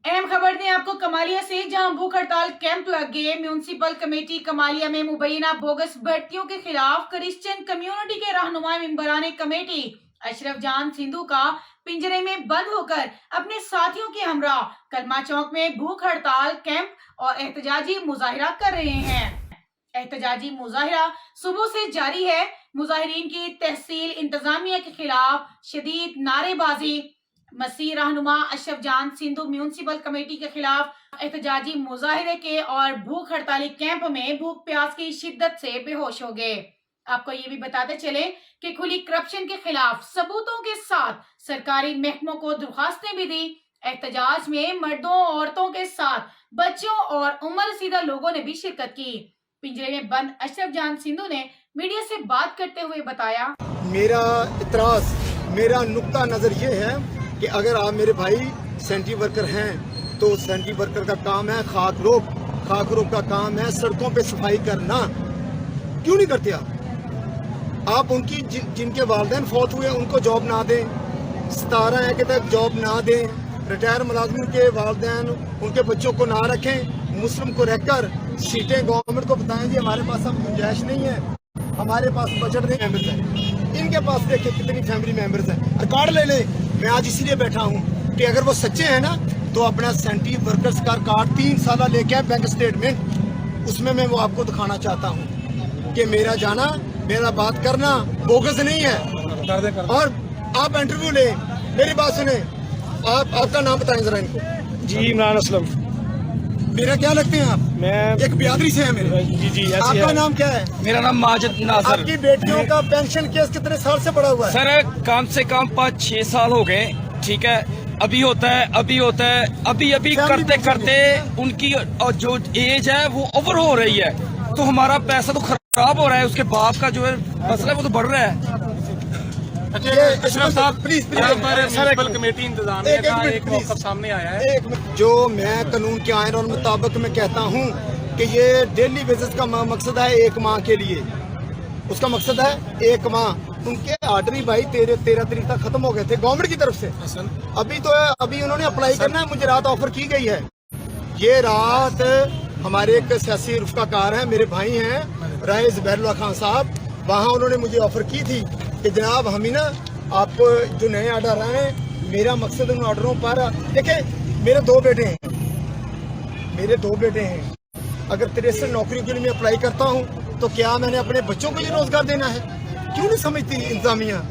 अहम खबर दें आपको कमालिया से, जहां भूख हड़ताल कैंप लग गए। म्यूनिसिपल कमेटी कमालिया में मुबैना बोगस भर्तियों के खिलाफ क्रिश्चियन कम्युनिटी के रहनुमा मेंबरान कमेटी अशरफ जान सिंधु का पिंजरे में बंद होकर अपने साथियों के हमरा कलमा चौक में भूख हड़ताल कैंप और एहतजाजी मुजाहिरा कर रहे हैं। एहतजाजी मुजाहिरा सुबह से जारी है। मुजाहिरीन की तहसील इंतजामिया के खिलाफ शदीद नारेबाजी। मसीह रहनुमा अशरफ जान सिंधु म्यूनिसिपल कमेटी के खिलाफ एहतजाजी मुजाहिरे के और भूख हड़ताली कैंप में भूख प्यास की शिद्दत से बेहोश हो गए। आपको ये भी बताते चले कि खुली करप्शन के खिलाफ सबूतों के साथ सरकारी महकमों को दरखास्तें भी दी। एहतजाज में मर्दों औरतों के साथ बच्चों और उम्र रसीदा लोगों ने भी शिरकत की। पिंजरे में बंद अशरफ जान सिंधु ने मीडिया से बात करते हुए बताया, मेरा इतराज, मेरा नुक्ता नजर ये है कि अगर आप मेरे भाई सेंट्री वर्कर हैं तो सेंट्री वर्कर का काम है खाक रोक का काम है सड़कों पे सफाई करना। क्यों नहीं करते आप उनकी जिनके वालिदैन फौत हुए उनको जॉब ना दें, 17 है कि तक जॉब ना दें, रिटायर मुलाजमिन के वालिदैन उनके बच्चों को ना रखें, मुस्लिम को रहकर सीटें गवर्नमेंट को बताएं जी हमारे पास अब गुंजाइश नहीं है, हमारे पास बजट नहीं मेंबर्स है। इनके पास देखिए कितनी फैमिली मेंबर्स हैं, रिकॉर्ड ले लें। मैं आज इसीलिए बैठा हूँ कि अगर वो सच्चे हैं ना तो अपना सेंट्री वर्कर्स का कार्ड 3 साल लेके आए बैंक स्टेटमेंट, उसमें मैं वो आपको दिखाना चाहता हूँ कि मेरा जाना मेरा बात करना बोगस नहीं है। और आप इंटरव्यू ले, मेरी बात सुने, आपका नाम बताएं जरा इनको। जी इमरान असलम। मेरा क्या लगते हैं आप? मैं एक बियादरी से है मेरे। जी आपका नाम क्या है? मेरा नाम माजिद नासर। आपकी बेटियों का पेंशन केस कितने साल से पड़ा हुआ है? सर कम से कम 5-6 साल हो गए। ठीक है, अभी होता है अभी करते करते उनकी जो एज है वो ओवर हो रही है, तो हमारा पैसा तो खराब हो रहा है, उसके बाप का जो है मसला है वो तो बढ़ रहा है। अशरफ साहब प्लीज म्युनिसिपल कमेटी इंतजामिया का एक मौक़िफ़ सामने आया है। जो मैं कानून के आइन और मुताबिक मैं कहता हूँ कि ये डेली बेसिस का मकसद है 1 माह के लिए, उसका मकसद है 1 माह। उनके ऑर्डर ही भाई 13 तारीख तक खत्म हो गए थे गवर्नमेंट की तरफ से। अभी उन्होंने अप्लाई करना है, मुझे रात ऑफर की गई है। ये रात हमारे एक सियासी रुफ़ाकार हैं, मेरे भाई हैं राय ज़ुबैरुल्लाह खान साहब, वहाँ उन्होंने मुझे ऑफर की थी कि जनाब हम ही ना आपको जो नए ऑर्डर आए हैं, मेरा मकसद उन ऑर्डरों पर देखिए मेरे 2 बेटे हैं, अगर 63 नौकरियों के लिए मैं अप्लाई करता हूँ तो क्या मैंने अपने बच्चों को ये रोजगार देना है? क्यों नहीं समझती इंतजामिया?